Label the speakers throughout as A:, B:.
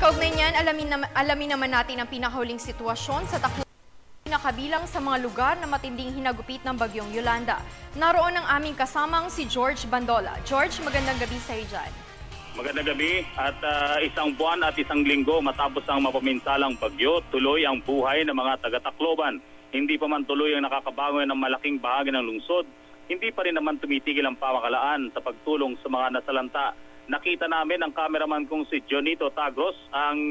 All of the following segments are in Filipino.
A: Kaugnay niyan, alamin naman natin ang pinakahuling sitwasyon sa Tacloban na kabilang sa mga lugar na matinding hinagupit ng bagyong Yolanda. Naroon ang aming kasamang si George Bandola. George, magandang gabi sa iyo dyan.
B: Magandang gabi at isang buwan at isang linggo matapos ang mapaminsalang bagyo, tuloy ang buhay ng mga taga-Tacloban. Hindi pa man tuloy ang nakakabangon ng malaking bahagi ng lungsod, hindi pa rin naman tumitigil ang pamahalaan sa pagtulong sa mga nasalanta. Nakita namin ang cameraman kong si Jonito Tagros ang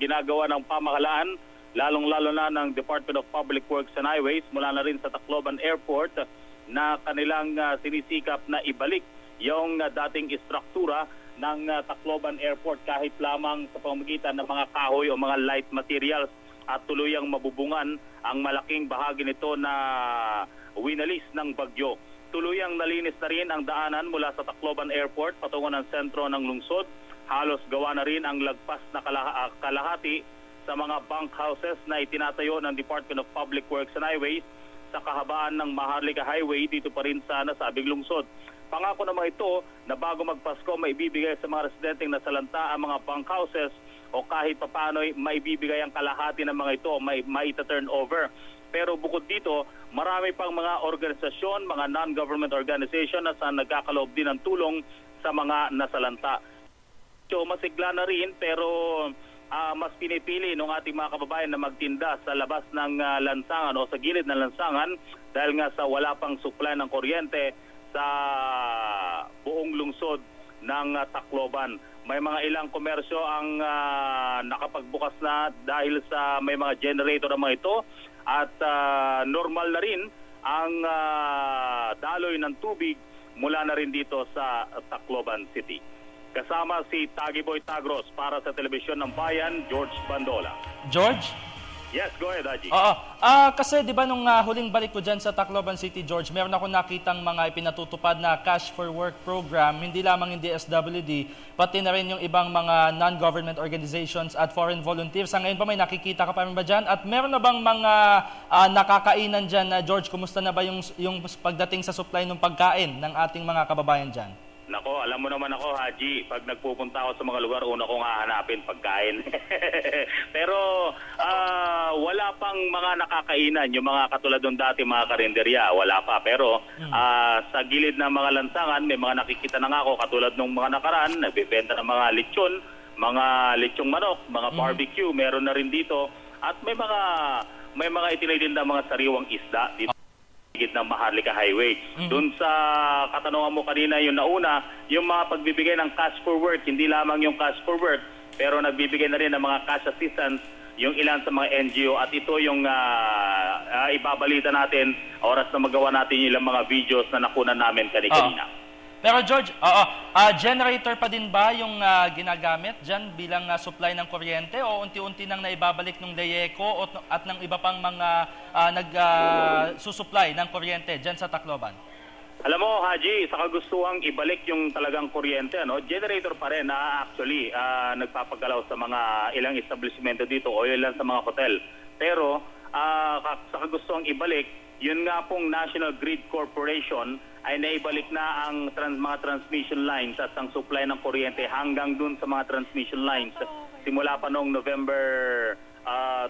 B: ginagawa ng pamahalaan, lalong-lalo na ng Department of Public Works and Highways mula na rin sa Tacloban Airport na kanilang sinisikap na ibalik yung dating istruktura ng Tacloban Airport kahit lamang sa pamamagitan ng mga kahoy o mga light materials at tuluyang mabubungan ang malaking bahagi nito na winalis ng bagyo. Tuluyang nalinis na rin ang daanan mula sa Tacloban Airport patungo ng sentro ng lungsod. Halos gawa na rin ang lagpas na kalahati sa mga bunkhouses na itinatayo ng Department of Public Works and Highways sa kahabaan ng Maharlika Highway dito pa rin sa nasabing lungsod. Pangako naman ito na bago magpasko maibibigay sa mga residenteng nasalanta ang mga bunkhouses o kahit papano maibibigay ang kalahati ng mga ito, maita-turn over. Pero bukod dito, marami pang mga organisasyon, mga non-government organization na nagkakaloob din ng tulong sa mga nasalanta. So masigla na rin pero mas pinipili ng ating mga kababayan na magtinda sa labas ng lansangan o sa gilid ng lansangan dahil nga sa wala pang supply ng kuryente sa buong lungsod ng Tacloban. May mga ilang komersyo ang nakapagbukas na dahil sa may mga generator na mga ito at normal na rin ang daloy ng tubig mula na rin dito sa Tacloban City. Kasama si Tagiboy Tagros para sa Telebisyon ng Bayan, George Bandola.
C: George?
B: Yes, go ahead, Haji.
C: Oo. Kasi di ba nung huling balik ko dyan sa Tacloban City, George, meron ako nakitang mga ipinatutupad na Cash for Work program, hindi lamang yung DSWD, pati na rin yung ibang mga non-government organizations at foreign volunteers. Sa ngayon pa may nakikita ka pa rin ba dyan? At meron na bang mga nakakainan dyan na, George, kumusta na ba yung pagdating sa supply ng pagkain ng ating mga kababayan dyan?
B: Nako, alam mo naman ako, Haji, pag nagpupunta ako sa mga lugar, una kong hahanapin pagkain. Pero wala pang mga nakakainan, yung mga katulad ng dati mga karinderya, wala pa. Pero sa gilid ng mga lansangan, may mga nakikita na nga ako, katulad ng mga nakaraan, nagbebenta ng mga lechon, mga lechong manok, mga barbecue, meron na rin dito. At may mga itinitindang mga sariwang isda dito ng Maharlika Highway. Doon sa katanungan mo kanina, yung nauna, yung mga pagbibigay ng cash for work, hindi lamang yung cash for work, pero nagbibigay na rin ng mga cash assistance yung ilan sa mga NGO at ito yung ibabalita natin oras na magawa natin yung ilang mga videos na nakunan namin kanina.
C: Pero George, generator pa din ba yung ginagamit dyan bilang supply ng kuryente o unti-unti nang naibabalik ng LEECO at ng iba pang mga nagsusupply ng kuryente dyan sa Tacloban?
B: Alam mo, Haji, sa kagustuhang ibalik yung talagang kuryente, generator pa rin na actually nagpapagalaw sa mga ilang establishmento dito o ilan sa mga hotel. Pero sa kagustuhang ibalik, yun nga pong National Grid Corporation ay naibalik na ang mga transmission lines at ang supply ng kuryente hanggang dun sa mga transmission lines simula pa noong November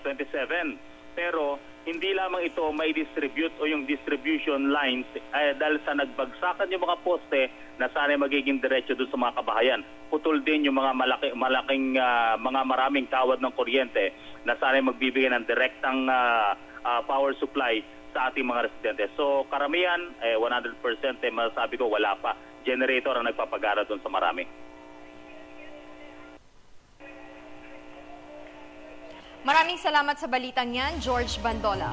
B: 27. Pero hindi lamang ito may distribute o yung distribution lines dahil sa nagbagsakan yung mga poste na sana magiging diretso dun sa mga kabahayan. Putol din yung mga malaking mga maraming kawad ng kuryente na sana magbibigay ng direktang power supply sa ating mga residente. So karamihan, 100% masasabi ko wala pa. Generator ang nagpapagara doon sa marami.
A: Maraming salamat sa balitang yan, George Bandola.